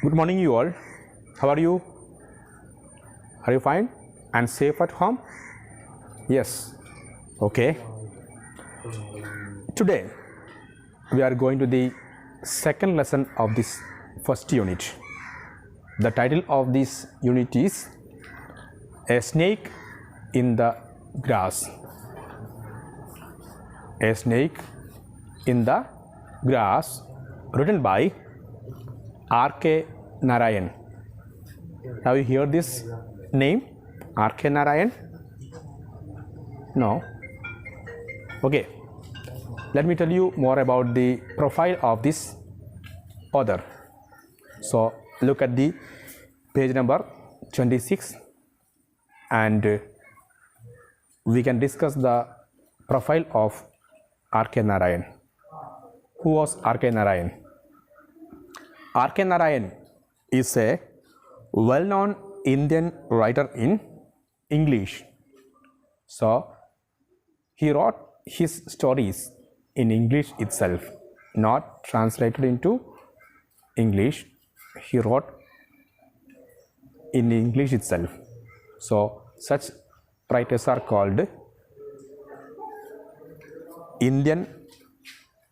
Good morning, you all. How are you? Are you fine and safe at home? Yes. Okay. Today we are going to the second lesson of this first unit. The title of this unit is A Snake in the Grass. A Snake in the Grass, written by R.K. Narayan. Have you heard this name, R.K. Narayan? No? Okay. Let me tell you more about the profile of this author. So, look at the page number 26 and we can discuss the profile of R.K. Narayan. Who was R.K. Narayan? R.K. Narayan is a well-known Indian writer in English. So, he wrote his stories in English itself, not translated into English. He wrote in English itself. So, such writers are called Indian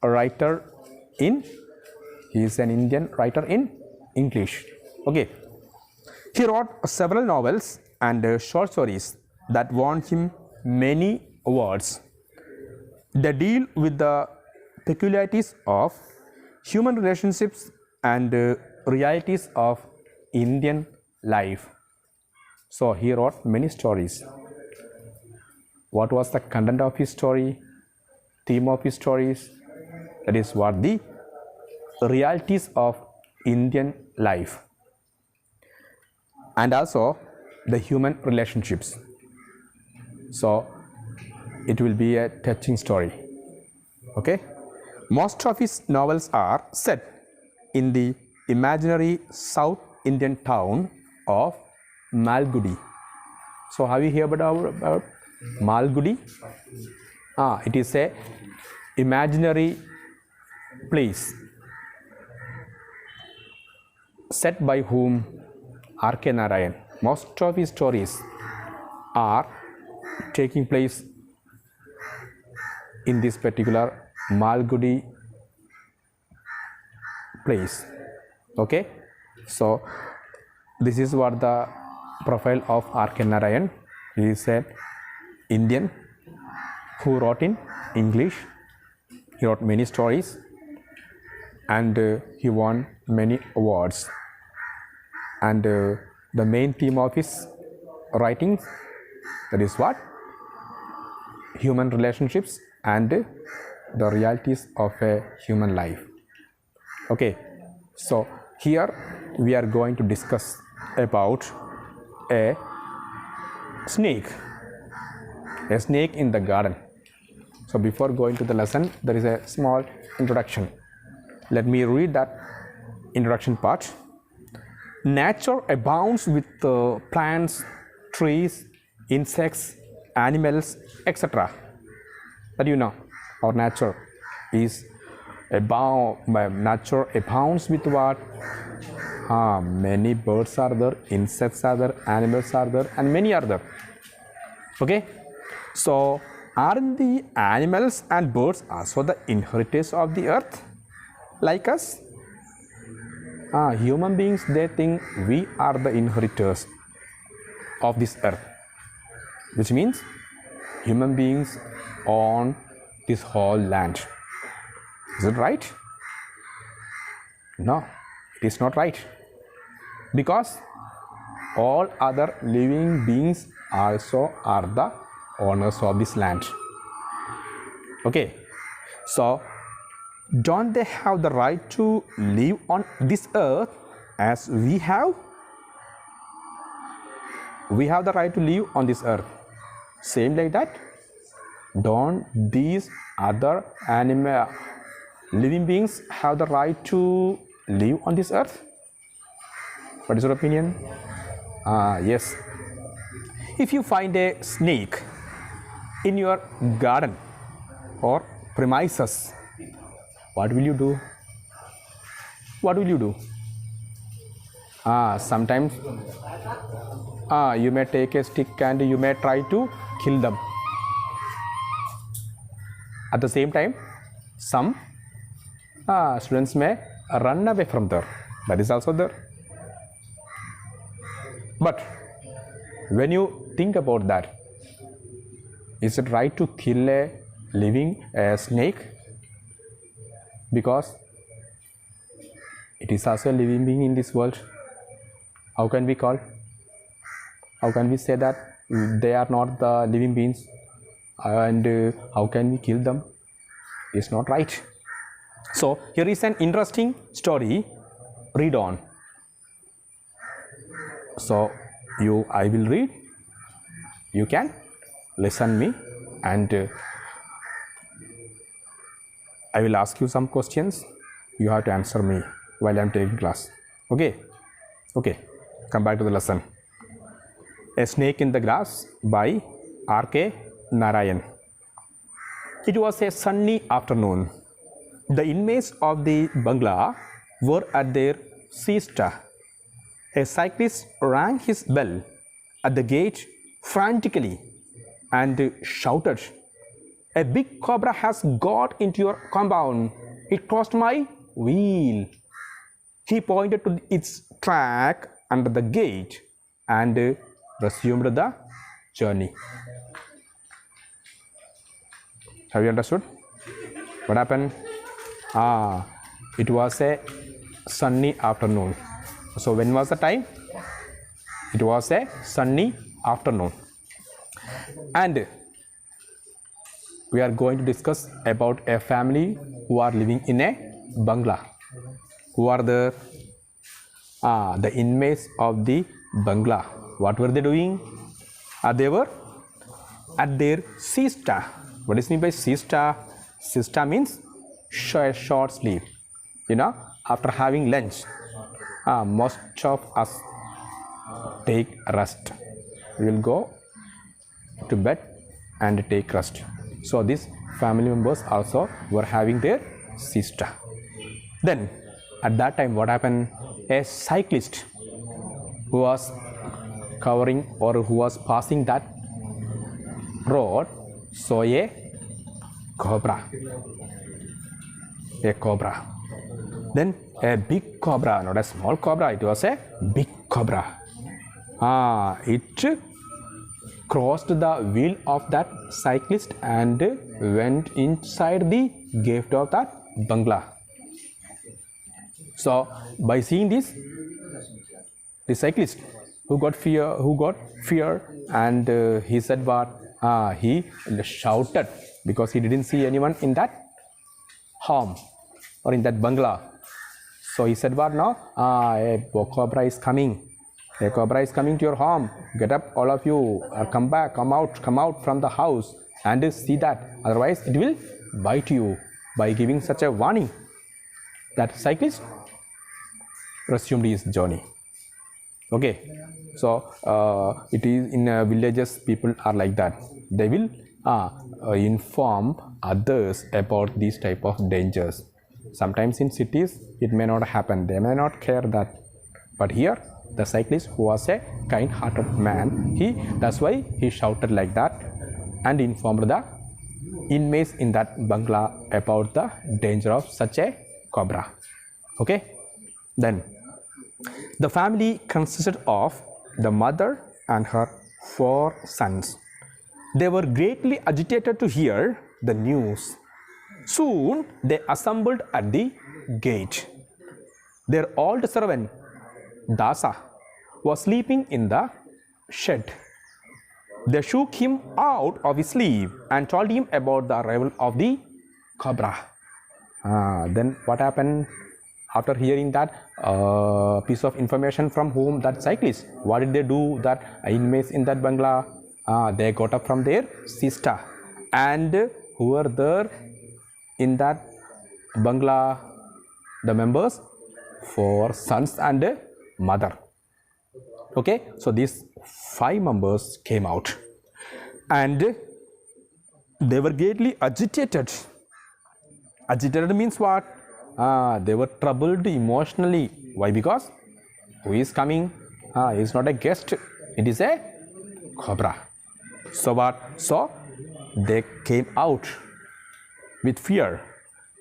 writer in, he is an Indian writer in English. Okay. He wrote several novels and short stories that won him many awards. They deal with the peculiarities of human relationships and realities of Indian life. So, he wrote many stories. What was the content of his story? Theme of his stories? That is what the realities of Indian life and also the human relationships. So, it will be a touching story. Okay. Most of his novels are set in the imaginary South Indian town of Malgudi. So, have you heard about Malgudi? It is a imaginary place set by whom? R.K. Narayan. Most of his stories are taking place in this particular Malgudi place. Okay. So, this is what the profile of R.K. Narayan. He is an Indian who wrote in English. He wrote many stories and he won many awards. And the main theme of his writings, that is what? Human relationships and the realities of a human life. Okay. So, here we are going to discuss about a snake in the garden. So, before going to the lesson, there is a small introduction. Let me read that introduction part. Nature abounds with plants, trees, insects, animals, etc. But you know, our nature is nature abounds with what? Many birds are there, insects are there, animals are there, and many are there. Okay. So, aren't the animals and birds also the inheritors of the earth like us? Human beings, they think we are the inheritors of this earth, which means human beings own this whole land. Is it right? No, it is not right, because all other living beings also are the owners of this land. Okay. So, don't they have the right to live on this earth as we have? We have the right to live on this earth. Same like that. Don't these other living beings have the right to live on this earth? What is your opinion? Yes. If you find a snake in your garden or premises, what will you do? What will you do? Sometimes you may take a stick and you may try to kill them. At the same time, some students may run away from there. That is also there. But when you think about that, is it right to kill a living snake? Because it is also a living being in this world. How can we call? How can we say that they are not the living beings? And how can we kill them? It's not right. So here is an interesting story. Read on. So I will read. You can listen me, and I will ask you some questions. You have to answer me while I am taking class. Okay. Come back to the lesson. A Snake in the Grass by R.K. Narayan. It was a sunny afternoon. The inmates of the bungalow were at their siesta. A cyclist rang his bell at the gate frantically and shouted, "A big cobra has got into your compound. It crossed my wheel." He pointed to its track under the gate and resumed the journey. Have you understood? What happened? It was a sunny afternoon. So when was the time? It was a sunny afternoon. And we are going to discuss about a family who are living in a bungalow. Who are the inmates of the bungalow? What were they doing? They were at their siesta. What is meant by siesta? Siesta means short sleep. After having lunch, most of us take rest. We will go to bed and take rest. So these family members also were having their siesta. Then at that time, what happened? A cyclist who was covering or who was passing that road saw a cobra. Then a big cobra, not a small cobra, it was a big cobra. It crossed the wheel of that cyclist and went inside the gate of that bungalow. So by seeing this, the cyclist who got fear, and he said what? He shouted because he didn't see anyone in that home or in that bungalow. So he said what now? A cobra is coming. A cobra is coming to your home. Get up, all of you. Come back, come out from the house and see that. Otherwise, it will bite you. By giving such a warning, that cyclist resumed his journey. Okay. So it is in villages, people are like that. They will inform others about these type of dangers. Sometimes in cities it may not happen, they may not care that, but here the cyclist, who was a kind-hearted man, that's why he shouted like that and informed the inmates in that bungalow about the danger of such a cobra. Okay. Then the family consisted of the mother and her 4 sons. They were greatly agitated to hear the news. Soon they assembled at the gate. Their old servant, Dasa, was sleeping in the shed. They shook him out of his sleep and told him about the arrival of the cobra. Then what happened? After hearing that piece of information from whom? That cyclist. What did they do? That inmates in that bungalow, they got up from their siesta, and who were there in that bungalow? The members, 4 sons and mother. Okay, so these 5 members came out and they were greatly agitated. Agitated means what? They were troubled emotionally. Why? Because who is coming? It's not a guest, it is a cobra. So what? So they came out with fear,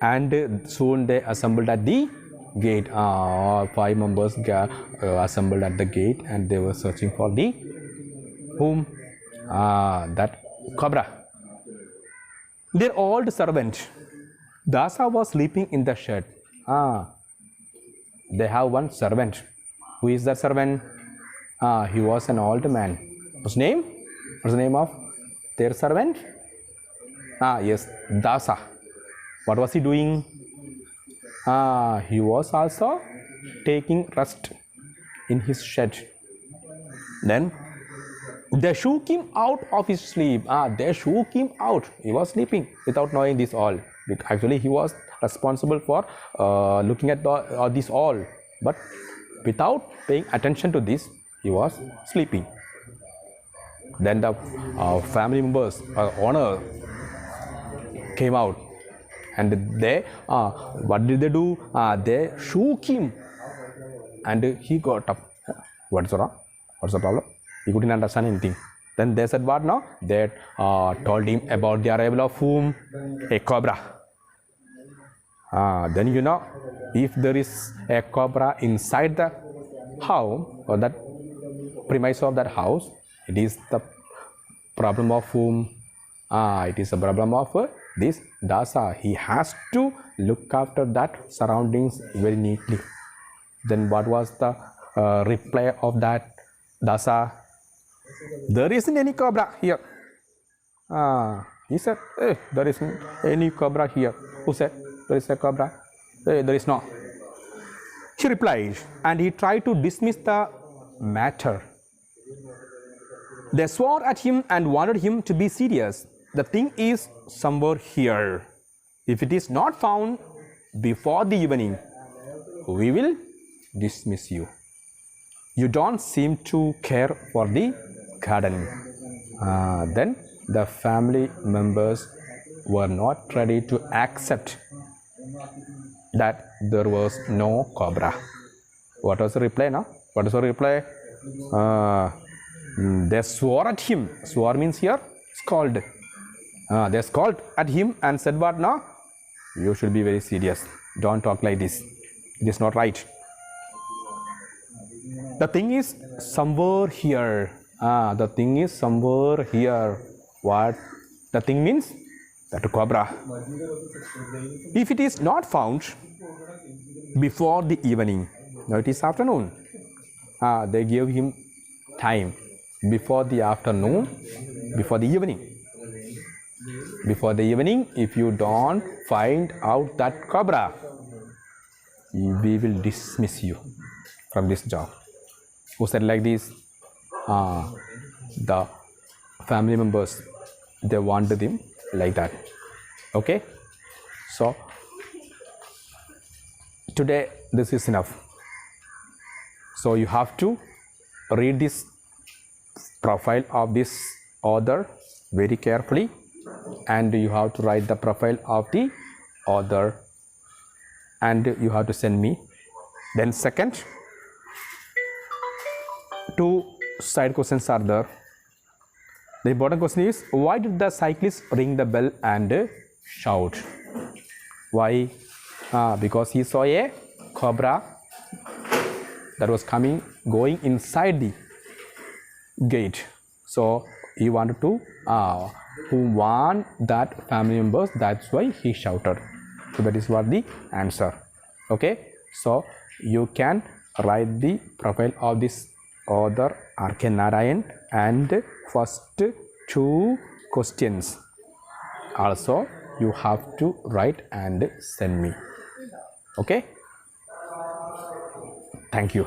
and soon they assembled at the gate. All 5 members assembled at the gate, and they were searching for the whom? That cobra. Their old servant Dasa was sleeping in the shed. They have one servant. Who is that servant? He was an old man. What's name? What's the name of their servant? Yes, Dasa. What was he doing? He was also taking rest in his shed. Then they shook him out of his sleep. They shook him out. He was sleeping without knowing this all. Actually, he was responsible for looking at this all. But without paying attention to this, he was sleeping. Then the family members, owner, came out, and they, what did they do? They shook him, and he got up. What's wrong? What's the problem? He couldn't understand anything. Then they said, what now? They told him about the arrival of whom? A cobra. Then you know, if there is a cobra inside the house or that premise of that house, it is the problem of whom? It is the problem of this Dasa. He has to look after that surroundings very neatly. Then what was the reply of that Dasa? There isn't any cobra here. He said, hey, there isn't any cobra here. Who said there is a cobra? Hey, there is no. He replied, and he tried to dismiss the matter. They swore at him and wanted him to be serious. The thing is somewhere here. If it is not found before the evening, we will dismiss you. You don't seem to care for the garden. Then the family members were not ready to accept that there was no cobra. What was the reply now? What is the reply? They swore at him. Swore means here scold. They scolded at him and said, what now? You should be very serious. Don't talk like this. It is not right. The thing is somewhere here. The thing is somewhere here. What the thing means? That cobra. If it is not found before the evening, now it is afternoon. They gave him time before the afternoon, before the evening. Before the evening, if you don't find out that cobra, we will dismiss you from this job. Who said like this? The family members, they wanted him like that. Okay, so today this is enough. So you have to read this profile of this author very carefully, and you have to write the profile of the author, and you have to send me. Then second, 2 side questions are there. The important question is, why did the cyclist ring the bell and shout? Why? Because he saw a cobra that was going inside the gate. So he wanted to warn that family members. That's why he shouted. So that is what the answer. Okay. So you can write the profile of this author R.K. Narayan, and first 2 questions also you have to write and send me. Okay. Thank you.